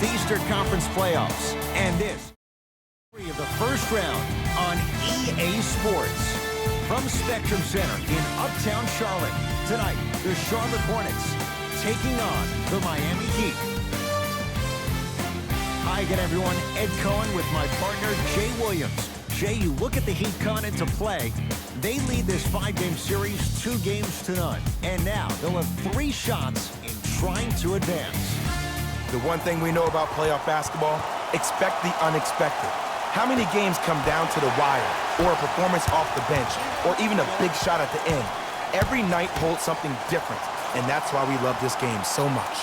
the Eastern Conference playoffs. And this of the first round on EA Sports. From Spectrum Center in Uptown Charlotte, tonight, the Charlotte Hornets taking on the Miami Heat. Hi again, everyone. Ed Cohen with my partner, Jay Williams. Jay, you look at the Heat coming into play. They lead this 5-game series 2-0. And now they'll have 3 shots in trying to advance. The one thing we know about playoff basketball, expect the unexpected. How many games come down to the wire, or a performance off the bench, or even a big shot at the end? Every night holds something different, and that's why we love this game so much.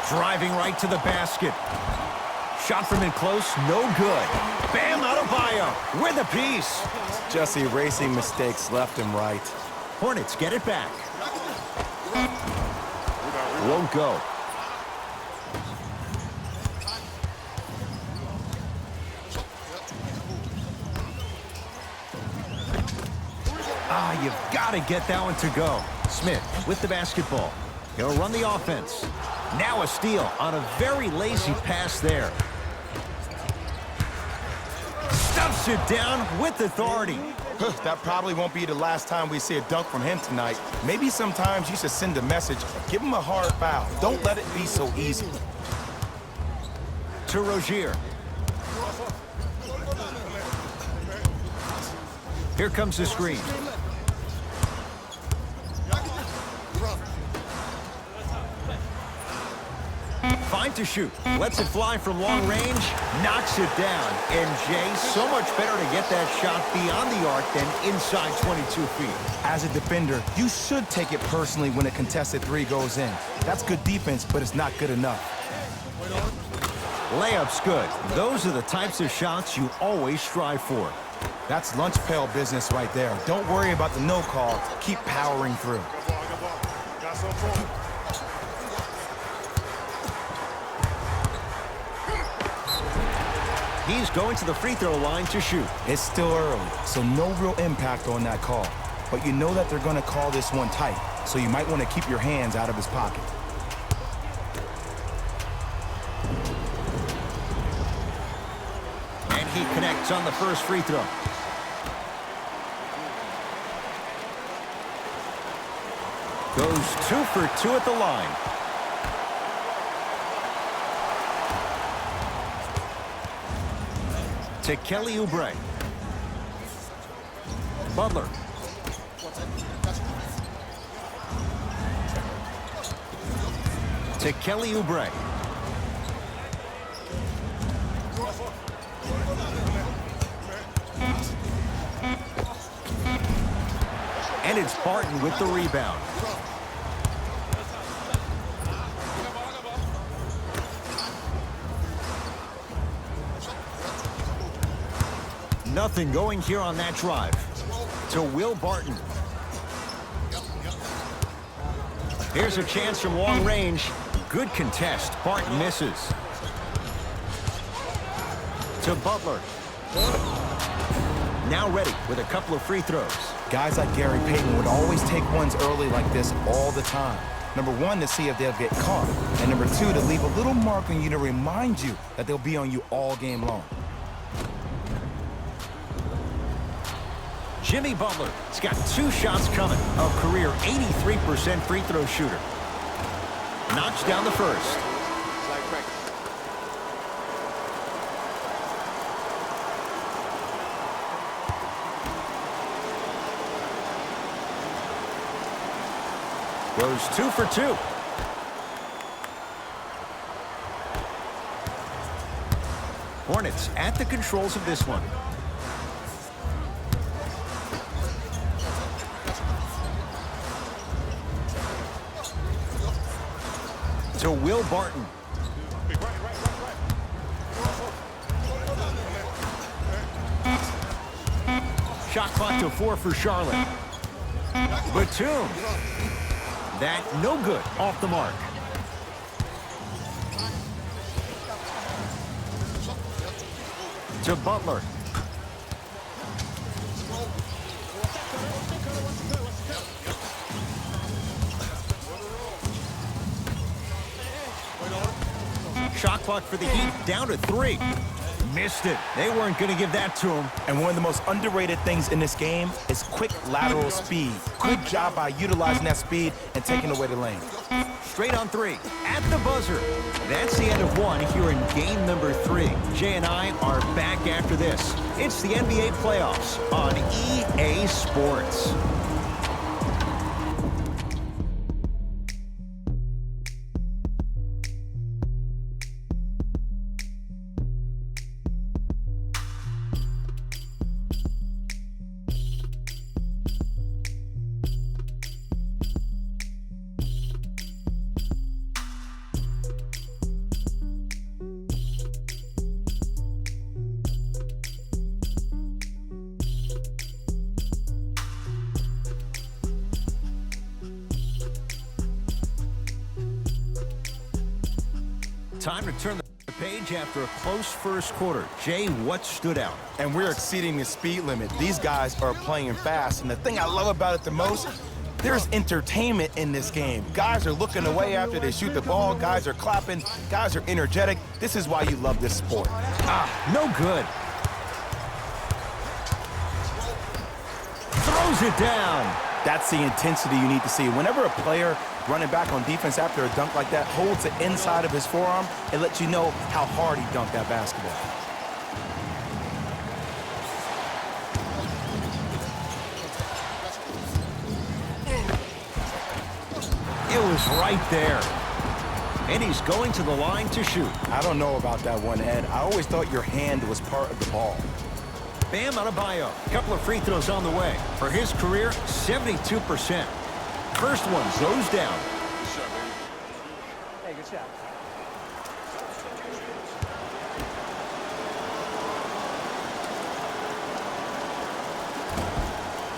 Driving right to the basket. Shot from in close, no good. Bam Adebayo with a piece. Just erasing mistakes left and right. Hornets get it back. Won't go. You've got to get that one to go. Smith with the basketball. He'll run the offense. Now a steal on a very lazy pass there. Stuffs it down with authority. That probably won't be the last time we see a dunk from him tonight. Maybe sometimes you should send a message. Give him a hard foul. Don't let it be so easy. To Rozier. Here comes the screen. Fine to shoot. Lets it fly from long range. Knocks it down. And Jay, so much better to get that shot beyond the arc than inside 22 feet. As a defender, you should take it personally when a contested 3 goes in. That's good defense, but it's not good enough. Layup's good. Those are the types of shots you always strive for. That's lunch pail business right there. Don't worry about the no call. Keep powering through. He's going to the free throw line to shoot. It's still early, so no real impact on that call. But you know that they're going to call this one tight, so you might want to keep your hands out of his pocket. And he connects on the first free throw. Goes 2 for 2 at the line. To Kelly Oubre. Butler. To Kelly Oubre. And it's Barton with the rebound. Nothing going here on that drive. To Will Barton. Here's a chance from long range. Good contest. Barton misses. To Butler. Now ready with a couple of free throws. Guys like Gary Payton would always take ones early like this all the time. Number 1, to see if they'll get caught. And number 2, to leave a little mark on you to remind you that they'll be on you all game long. Jimmy Butler has got 2 shots coming. A career 83% free throw shooter. Knocks down the first. Goes 2 for 2. Hornets at the controls of this one. To Will Barton. Shot clock to 4 for Charlotte. Batum. That no good, off the mark. To Butler. shot clock for the Heat down to 3. Missed it. They weren't going to give that to him. And one of the most underrated things in this game is quick lateral speed. Good job by utilizing that speed and taking away the lane. Straight on 3 at the buzzer. That's the end of 1 here in game number 3. Jay and I are back after this. It's the NBA playoffs on EA Sports. Time to turn the page after a close first quarter. Jay, what stood out? And we're exceeding the speed limit. These guys are playing fast, and the thing I love about it the most, there's entertainment in this game. Guys are looking away after they shoot the ball. Guys are clapping. Guys are energetic. This is why you love this sport. No good. Throws it down. That's the intensity you need to see. Whenever a player running back on defense after a dunk like that holds the inside of his forearm, it lets you know how hard he dunked that basketball. It was right there. And he's going to the line to shoot. I don't know about that one, Ed. I always thought your hand was part of the ball. Bam Adebayo, a couple of free throws on the way. For his career, 72%. First one goes down. Hey, good shot.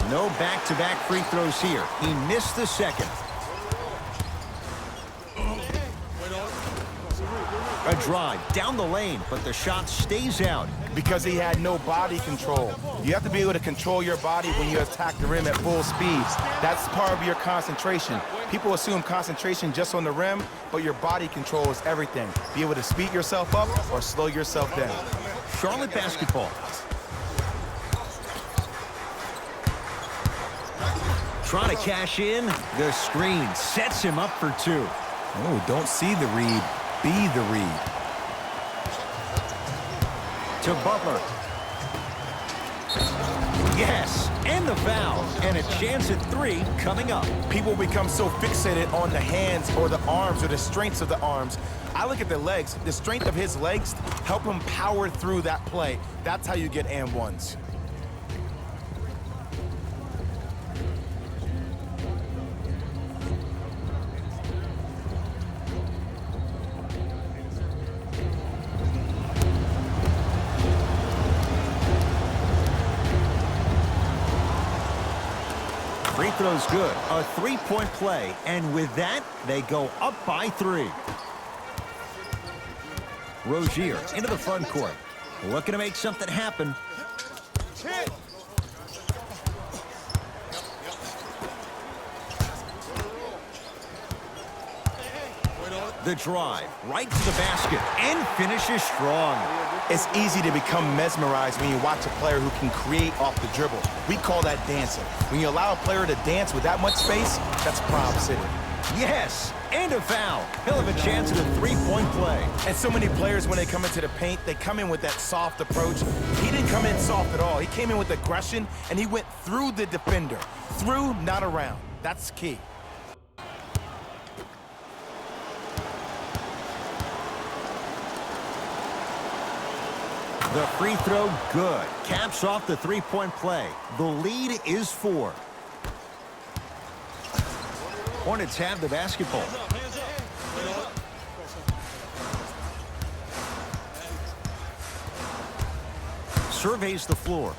No back-to-back free throws here. He missed the second. A drive down the lane, but the shot stays out. Because he had no body control. You have to be able to control your body when you attack the rim at full speeds. That's part of your concentration. People assume concentration just on the rim, but your body control is everything. Be able to speed yourself up or slow yourself down. Charlotte basketball. Trying to cash in. The screen sets him up for 2. Oh, don't see the read. Be the read. To Butler. Yes, and the foul. And a chance at 3 coming up. People become so fixated on the hands or the arms or the strengths of the arms. I look at the legs. The strength of his legs help him power through that play. That's how you get and ones. Free throw's good. A 3-point play. And with that, they go up by 3. Rozier into the front court. Looking to make something happen. The drive right to the basket and finishes strong. It's easy to become mesmerized when you watch a player who can create off the dribble. We call that dancing. When you allow a player to dance with that much space, that's Prob City. Yes, and a foul. He'll have a chance at a 3-point play. And so many players, when they come into the paint, they come in with that soft approach. He didn't come in soft at all. He came in with aggression, and he went through the defender. Through, not around. That's key. The free throw, good. Caps off the 3-point play. The lead is 4. Hornets have the basketball. Surveys the floor.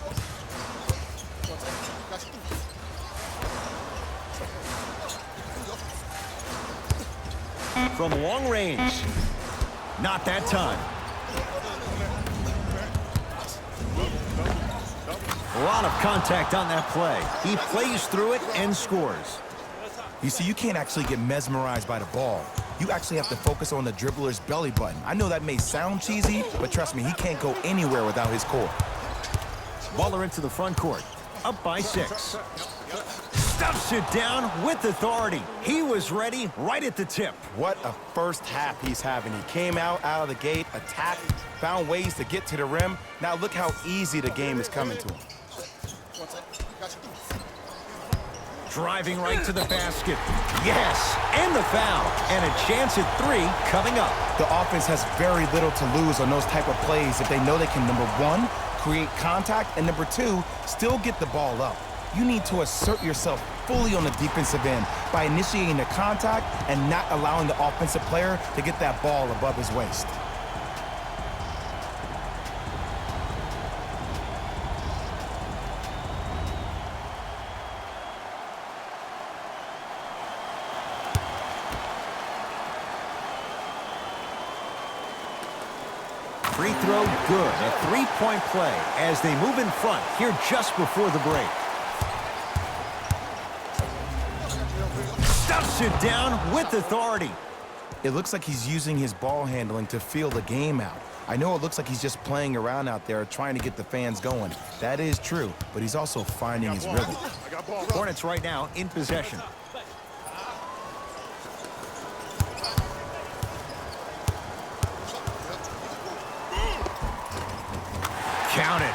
From long range. Not that time. A lot of contact on that play. He plays through it and scores. You see, you can't actually get mesmerized by the ball. You actually have to focus on the dribbler's belly button. I know that may sound cheesy, but trust me, he can't go anywhere without his core. Baller into the front court, up by 6. Stuffs it down with authority. He was ready right at the tip. What a first half he's having. He came out of the gate, attacked, found ways to get to the rim. Now look how easy the game is coming to him. Driving right to the basket. Yes, and the foul. And a chance at 3 coming up. The offense has very little to lose on those type of plays if they know they can, number 1, create contact, and number 2, still get the ball up. You need to assert yourself fully on the defensive end by initiating the contact and not allowing the offensive player to get that ball above his waist. Free throw good. A 3-point play as they move in front here just before the break. Stuffs it down with authority. It looks like he's using his ball handling to feel the game out. I know it looks like he's just playing around out there trying to get the fans going. That is true, but he's also finding his rhythm. Hornets right now in possession. Count it.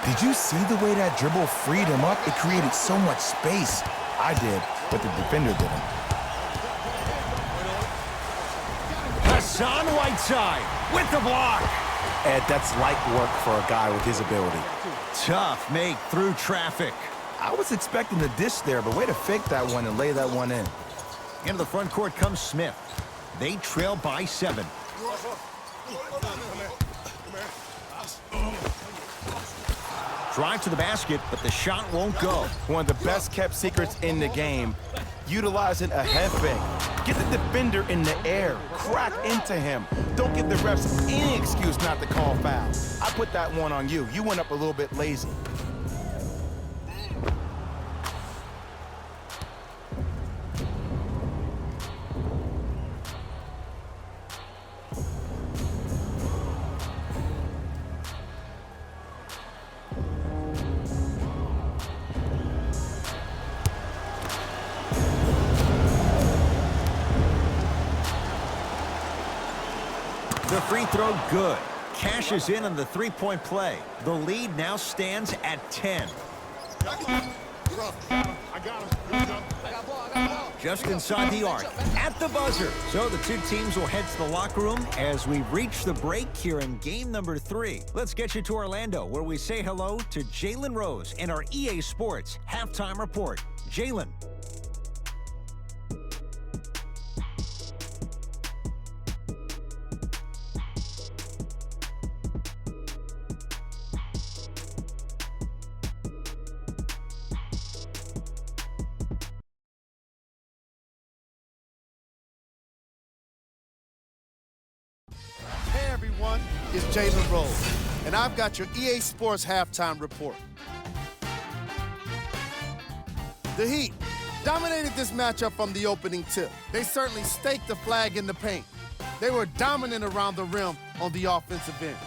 Did you see the way that dribble freed him up? It created so much space. I did, but the defender didn't. Hassan Whiteside with the block. Ed, that's light work for a guy with his ability. Tough make through traffic. I was expecting the dish there, but way to fake that one and lay that one in. Into the front court comes Smith. They trail by 7. Drive to the basket, but the shot won't go. One of the best kept secrets in the game. Utilizing a head fake. Get the defender in the air. Crack into him. Don't give the refs any excuse not to call foul. I put that one on you. You went up a little bit lazy. The free throw good. Cashes in on the 3-point play. The lead now stands at 10. Just inside the arc, at the buzzer. So the two teams will head to the locker room as we reach the break here in game number 3. Let's get you to Orlando, where we say hello to Jalen Rose in our EA Sports Halftime Report. Jalen. Hey everyone, it's Jalen Rose, and I've got your EA Sports Halftime Report. The Heat dominated this matchup from the opening tip. They certainly staked the flag in the paint. They were dominant around the rim on the offensive end.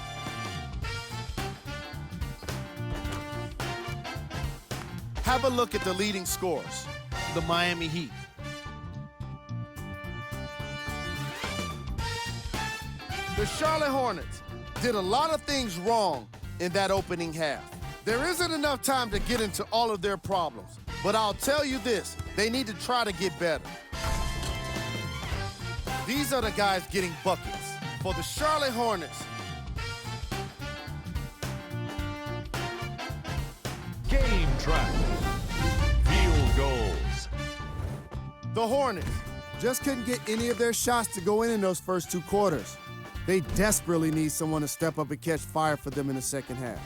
Have a look at the leading scorers, the Miami Heat. The Charlotte Hornets did a lot of things wrong in that opening half. There isn't enough time to get into all of their problems, but I'll tell you this, they need to try to get better. These are the guys getting buckets. For the Charlotte Hornets, Game track. Field goals. the Hornets just couldn't get any of their shots to go in those first 2 quarters. They desperately need someone to step up and catch fire for them in the second half.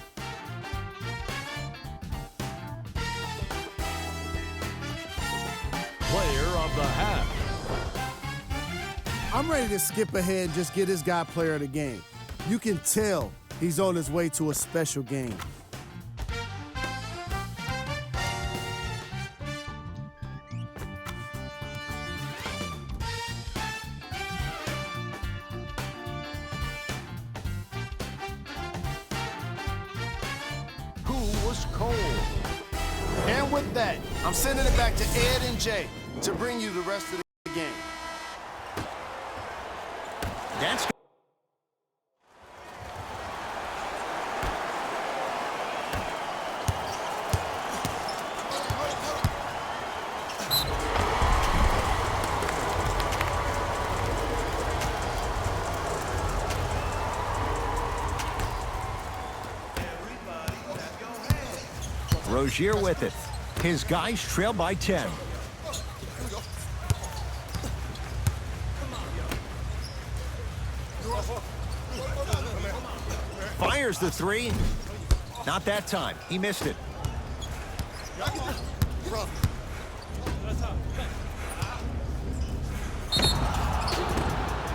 Player of the half. I'm ready to skip ahead and just get this guy player of the game. You can tell he's on his way to a special game. Carlos Cole. And with that, I'm sending it back to Ed and Jay to bring you the rest of the game. That's Rozier with it. His guys trail by 10. Fires the three. Not that time. He missed it.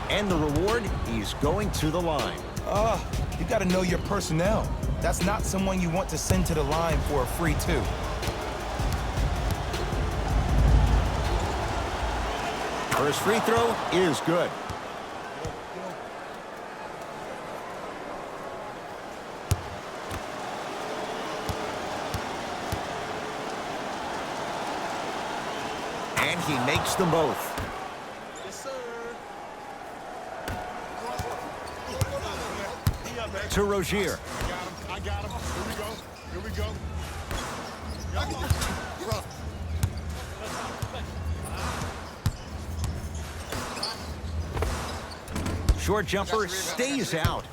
And the reward, he's going to the line. You got to know your personnel. That's not someone you want to send to the line for a free two. First free throw is good. And he makes them both. Yes, sir. To Rozier. I got him. Here we go. Short jumper stays out.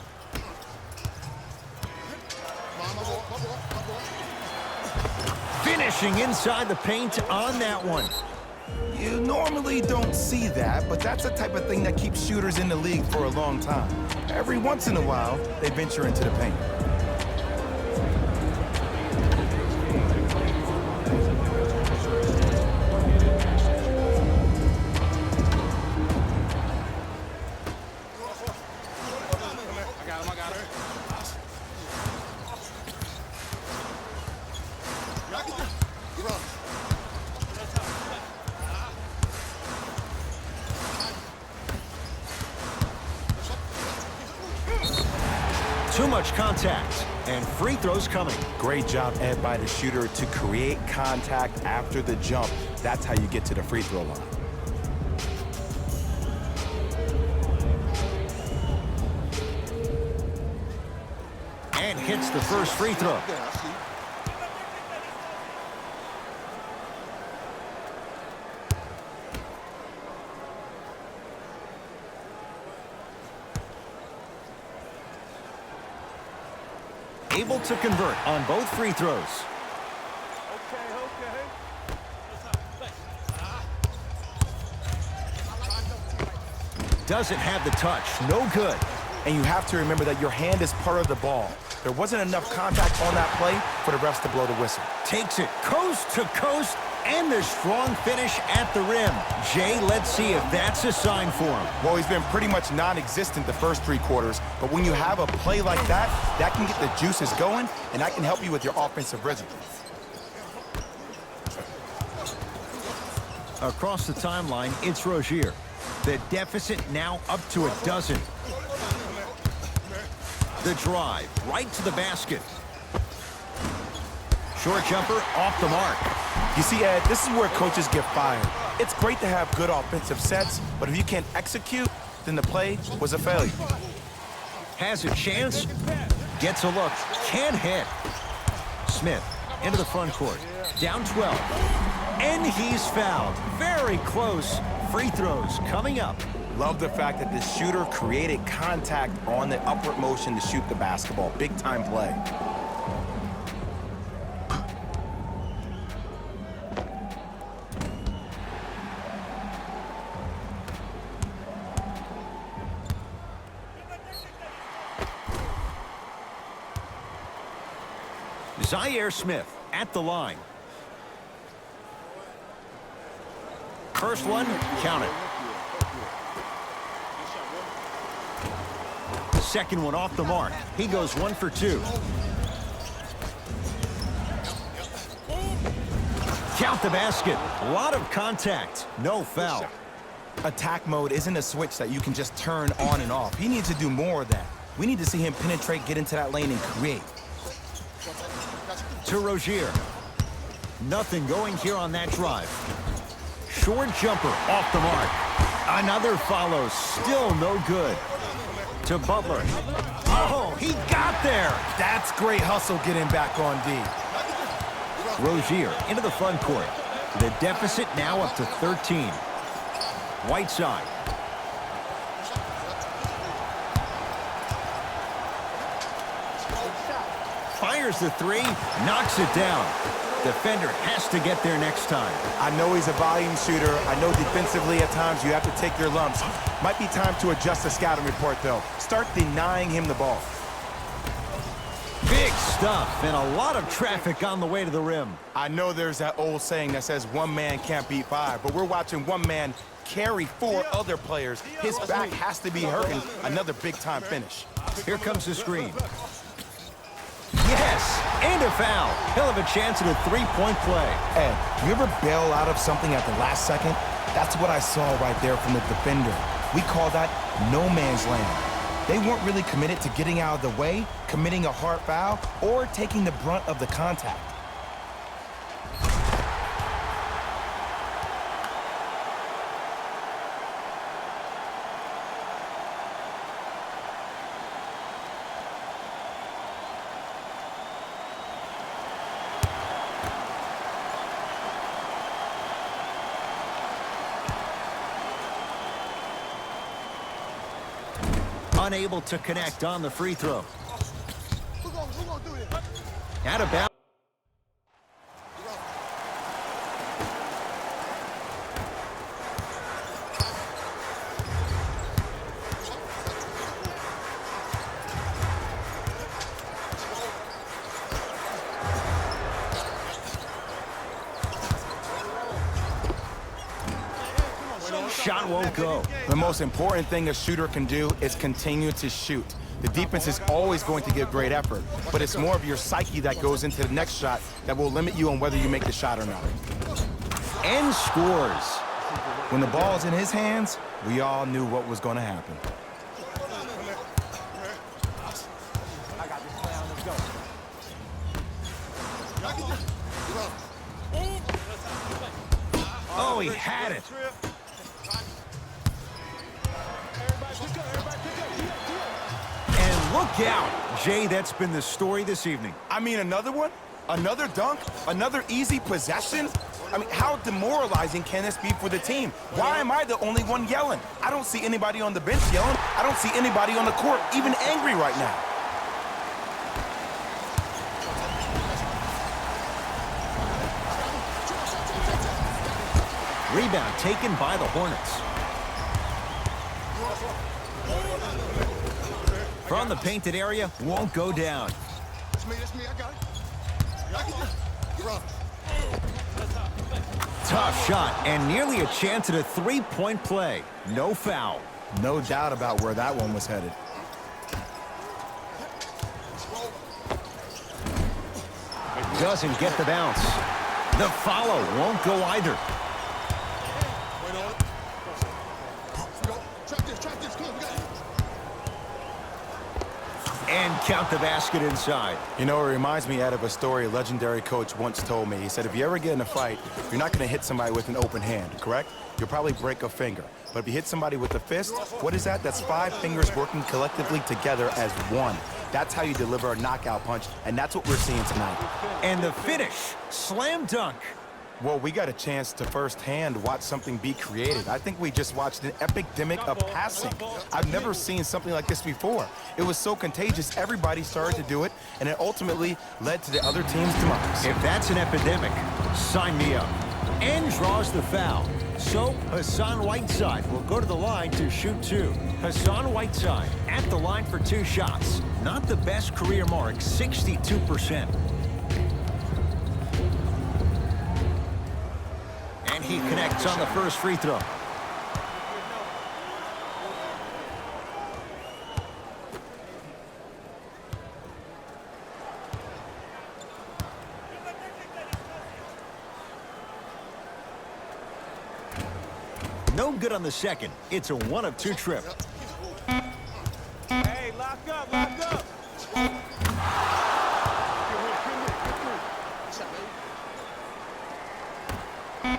Finishing inside the paint on that one. You normally don't see that, but that's the type of thing that keeps shooters in the league for a long time. Every once in a while, they venture into the paint. Too much contact, and free throws coming. Great job, Ed, by the shooter to create contact after the jump. That's how you get to the free throw line. And hits the first free throw. Able to convert on both free throws. Doesn't have the touch. No good. And you have to remember that your hand is part of the ball. There wasn't enough contact on that play for the refs to blow the whistle. Takes it coast to coast, and the strong finish at the rim. Jay, let's see if that's a sign for him. Well, he's been pretty much non-existent the first three quarters, but when you have a play like that, that can get the juices going, and that can help you with your offensive rhythm. Across the timeline, it's Rozier. The deficit now up to a dozen. The drive, right to the basket. Short jumper off the mark. You see, Ed, this is where coaches get fired. It's great to have good offensive sets, but if you can't execute, then the play was a failure. Has a chance, gets a look, can't hit. Smith into the front court, down 12. And he's fouled. Very close. Free throws coming up. Love the fact that the shooter created contact on the upward motion to shoot the basketball. Big time play. Zaire Smith at the line. First one, count it. Second one off the mark. He goes 1 for 2. Count the basket. A lot of contact. No foul. Attack mode isn't a switch that you can just turn on and off. He needs to do more of that. We need to see him penetrate, get into that lane, and create. to Rozier. Nothing going here on that drive. Short jumper off the mark. Another follow, still no good. To Butler. Oh, he got there. That's great hustle getting back on D. Rozier into the front court. The deficit now up to 13. Whiteside. Fires the three, knocks it down. Defender has to get there next time. I know he's a volume shooter. I know defensively at times you have to take your lumps. Might be time to adjust the scouting report, though. Start denying him the ball. Big stuff and a lot of traffic on the way to the rim. I know there's that old saying that says one man can't beat five, but we're watching one man carry four other players. His back has to be hurting. Another big-time finish. Here comes the screen. Yes, and a foul. He'll have a chance at a three-point play. Ed, do you ever bail out of something at the last second? That's what I saw right there from the defender. We call that no man's land. They weren't really committed to getting out of the way, committing a hard foul, or taking the brunt of the contact. Unable to connect on the free throw. Out of bounds. Shot won't go. The most important thing a shooter can do is continue to shoot. The defense is always going to give great effort, but it's more of your psyche that goes into the next shot that will limit you on whether you make the shot or not. And scores. When the ball's in his hands, we all knew what was going to happen. Oh, he had it. And look out. Jay, that's been the story this evening. I mean, another one? Another dunk? Another easy possession? I mean, how demoralizing can this be for the team? Why am I the only one yelling? I don't see anybody on the bench yelling. I don't see anybody on the court even angry right now. Rebound taken by the Hornets. From the painted area, won't go down. That's me, I got it. You're on. Tough shot and nearly a chance at a three-point play. No foul. No doubt about where that one was headed. Doesn't get the bounce. The follow won't go either. Trap this, come on, we got it. And count the basket inside. You know, it reminds me, Ed, of a story a legendary coach once told me. He said, if you ever get in a fight, you're not going to hit somebody with an open hand, correct? You'll probably break a finger. But if you hit somebody with a fist, what is that? That's 5 fingers working collectively together as one. That's how you deliver a knockout punch, and that's what we're seeing tonight. And the finish, slam dunk. Well, we got a chance to firsthand watch something be created. I think we just watched an epidemic of passing. I've never seen something like this before. It was so contagious, everybody started to do it, and it ultimately led to the other team's demise. If that's an epidemic, sign me up. And draws the foul. So Hassan Whiteside will go to the line to shoot 2. Hassan Whiteside at the line for 2 shots. Not the best career mark, 62%. And he connects on the first free throw. No good on the second. It's a 1 of 2 trip. Hey, lock up, lock up.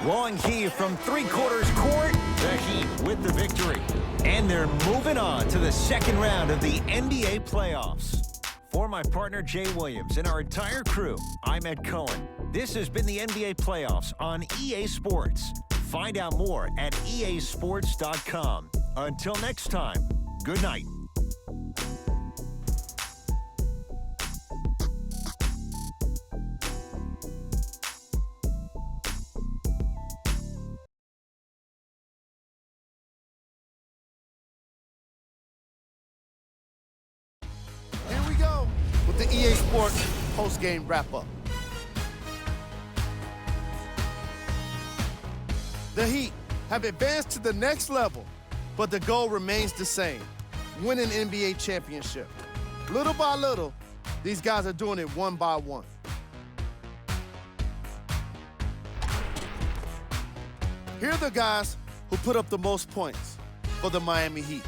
Long heave from three-quarters court. The Heat with the victory. And they're moving on to the second round of the NBA playoffs. For my partner, Jay Williams, and our entire crew, I'm Ed Cohen. This has been the NBA playoffs on EA Sports. Find out more at easports.com. Until next time, good night. Here we go with the EA Sports post-game wrap-up. The Heat have advanced to the next level, but the goal remains the same: win an NBA championship. Little by little, these guys are doing it one by one. Here are the guys who put up the most points for the Miami Heat.